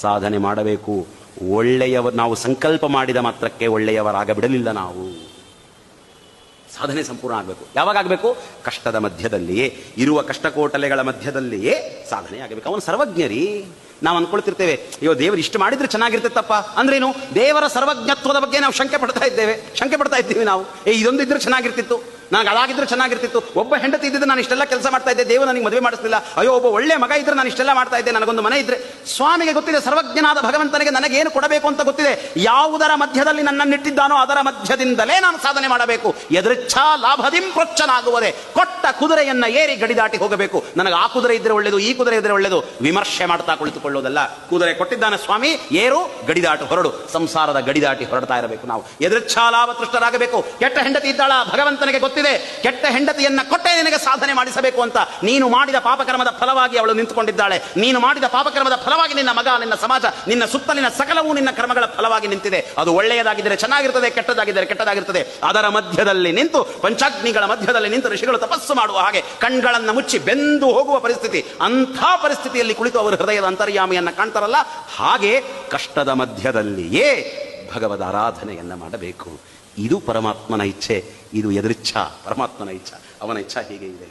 ಸಾಧನೆ ಮಾಡಬೇಕು. ನಾವು ಸಂಕಲ್ಪ ಮಾಡಿದ ಮಾತ್ರಕ್ಕೆ ಒಳ್ಳೆಯವರಾಗಬಿಡಲಿಲ್ಲ. ನಾವು ಸಾಧನೆ ಸಂಪೂರ್ಣ ಆಗಬೇಕು. ಯಾವಾಗ ಆಗಬೇಕು? ಕಷ್ಟದ ಮಧ್ಯದಲ್ಲಿಯೇ, ಇರುವ ಕಷ್ಟಕೋಟಲೆಗಳ ಮಧ್ಯದಲ್ಲಿಯೇ ಸಾಧನೆ ಆಗಬೇಕು. ಅವನು ಸರ್ವಜ್ಞರಿ. ನಾವು ಅನ್ಕೊಳ್ತಿರ್ತೇವೆ, ಅಯ್ಯೋ ದೇವರು ಇಷ್ಟು ಮಾಡಿದ್ರೆ ಚೆನ್ನಾಗಿರ್ತೈತಪ್ಪ ಅಂದ್ರೇನು? ದೇವರ ಸರ್ವಜ್ಞತ್ವದ ಬಗ್ಗೆ ನಾವು ಶಂಕೆ ಪಡ್ತಾ ಇದ್ದೀವಿ ನಾವು. ಇದೊಂದು ಇದ್ರೆ ಚೆನ್ನಾಗಿರ್ತಿತ್ತು, ನನಗೆ ಅದಾಗಿದ್ರೆ ಚೆನ್ನಾಗಿರ್ತಿತ್ತು, ಒಬ್ಬ ಹೆಂಡತಿ ಇದ್ದಿದ್ರೆ ನಾನು ಇಷ್ಟೆಲ್ಲ ಕೆಲಸ ಮಾಡ್ತಾ ಇದ್ದೆ, ದೇವರು ನನಗೆ ಮದುವೆ ಮಾಡಿಸ್ಲಿಲ್ಲ, ಅಯ್ಯೋ ಒಬ್ಬ ಒಳ್ಳೆ ಮಗ ಇದ್ರೆ ನಾನು ಇಷ್ಟೆಲ್ಲ ಮಾಡ್ತಾ ಇದ್ದೆ, ನನಗೊಂದು ಮನೆ ಇದ್ರೆ. ಸ್ವಾಮಿಗೆ ಗೊತ್ತಿದೆ, ಸರ್ವಜ್ಞನಾದ ಭಗವಂತನಿಗೆ ನನಗೇನು ಕೊಡಬೇಕು ಅಂತ ಗೊತ್ತಿದೆ. ಯಾವುದರ ಮಧ್ಯದಲ್ಲಿ ನನ್ನನ್ನಿಟ್ಟಿದ್ದಾನೋ ಅದರ ಮಧ್ಯದಿಂದಲೇ ನಾನು ಸಾಧನೆ ಮಾಡಬೇಕು. ಎದೃಚ್ಛಾ ಲಾಭದಿಂ ಪ್ರೊಚ್ಚನಾಗುವುದೇ. ಕೊಟ್ಟ ಕುದುರೆಯನ್ನ ಏರಿ ಗಡಿ ದಾಟಿ ಹೋಗಬೇಕು. ನನಗೆ ಆ ಕುದುರೆ ಇದ್ರೆ ಒಳ್ಳೆದು, ಈ ಕುದುರೆ ಇದ್ರೆ ಒಳ್ಳೆದು ವಿಮರ್ಶೆ ಮಾಡ್ತಾ ಕುಳಿತುಕೊಳ್ಳೋದಲ್ಲ. ಕುದುರೆ ಕೊಟ್ಟಿದ್ದಾನೆ ಸ್ವಾಮಿ, ಏರು ಗಡಿದಾಟು ಹೊರಡು. ಸಂಸಾರದ ಗಡಿದಾಟಿ ಹೊರಡ್ತಾ ಇರಬೇಕು ನಾವು. ಎದೃಚ್ಛಾ ಲಾಭ ತೃಷ್ಟರಾಗಬೇಕು. ಕೆಟ್ಟ ಹೆಂಡತಿ ಇದ್ದಾಳ, ಭಗವಂತನಿಗೆ ಗೊತ್ತಿದೆ, ಕೆಟ್ಟ ಹೆಂಡತಿಯನ್ನ ಕೊಟ್ಟೆ ನಿನಗೆ ಸಾಧನೆ ಮಾಡಿಸಬೇಕು ಅಂತ. ನೀನು ಮಾಡಿದ ಪಾಪಕರ್ಮದ ಫಲವಾಗಿ ಅವಳು ನಿಂತುಕೊಂಡಿದ್ದಾಳೆ. ನೀನು ಮಾಡಿದ ಪಾಪಕರ್ಮದ ಫಲವಾಗಿ ನಿನ್ನ ಮಗ, ನಿನ್ನ ಸಮಾಜ, ನಿನ್ನ ಸುತ್ತಲಿನ ಸಕಲವೂ ನಿನ್ನ ಕರ್ಮಗಳ ಫಲವಾಗಿ ನಿಂತಿದೆ. ಅದು ಒಳ್ಳೆಯದಾಗಿದ್ದರೆ ಚೆನ್ನಾಗಿರ್ತದೆ, ಕೆಟ್ಟದಾಗಿದ್ದರೆ ಕೆಟ್ಟದಾಗಿರ್ತದೆ. ಅದರ ಮಧ್ಯದಲ್ಲಿ ನಿಂತು, ಪಂಚಾಗ್ನಿಗಳ ಮಧ್ಯದಲ್ಲಿ ನಿಂತು ಋಷಿಗಳು ತಪಸ್ಸು ಮಾಡುವ ಹಾಗೆ ಕಣ್ಗಳನ್ನು ಮುಚ್ಚಿ ಬೆಂದು ಹೋಗುವ ಪರಿಸ್ಥಿತಿ. ಅಂಥ ಪರಿಸ್ಥಿತಿಯಲ್ಲಿ ಕುಳಿತು ಅವರು ಹೃದಯದ ಅಂತರ್ಯಾಮಿಯನ್ನ ಕಾಣ್ತಾರಲ್ಲ, ಹಾಗೆ ಕಷ್ಟದ ಮಧ್ಯದಲ್ಲಿಯೇ ಭಗವದ್ ಆರಾಧನೆಯನ್ನ ಮಾಡಬೇಕು. ಇದು ಪರಮಾತ್ಮನ ಇಚ್ಛೆ. ಇದು ಎದೃಚ್ಛಾ, ಪರಮಾತ್ಮನ ಇಚ್ಛಾ. ಅವನ ಇಚ್ಛಾ ಹೀಗೆ ಇದೆ.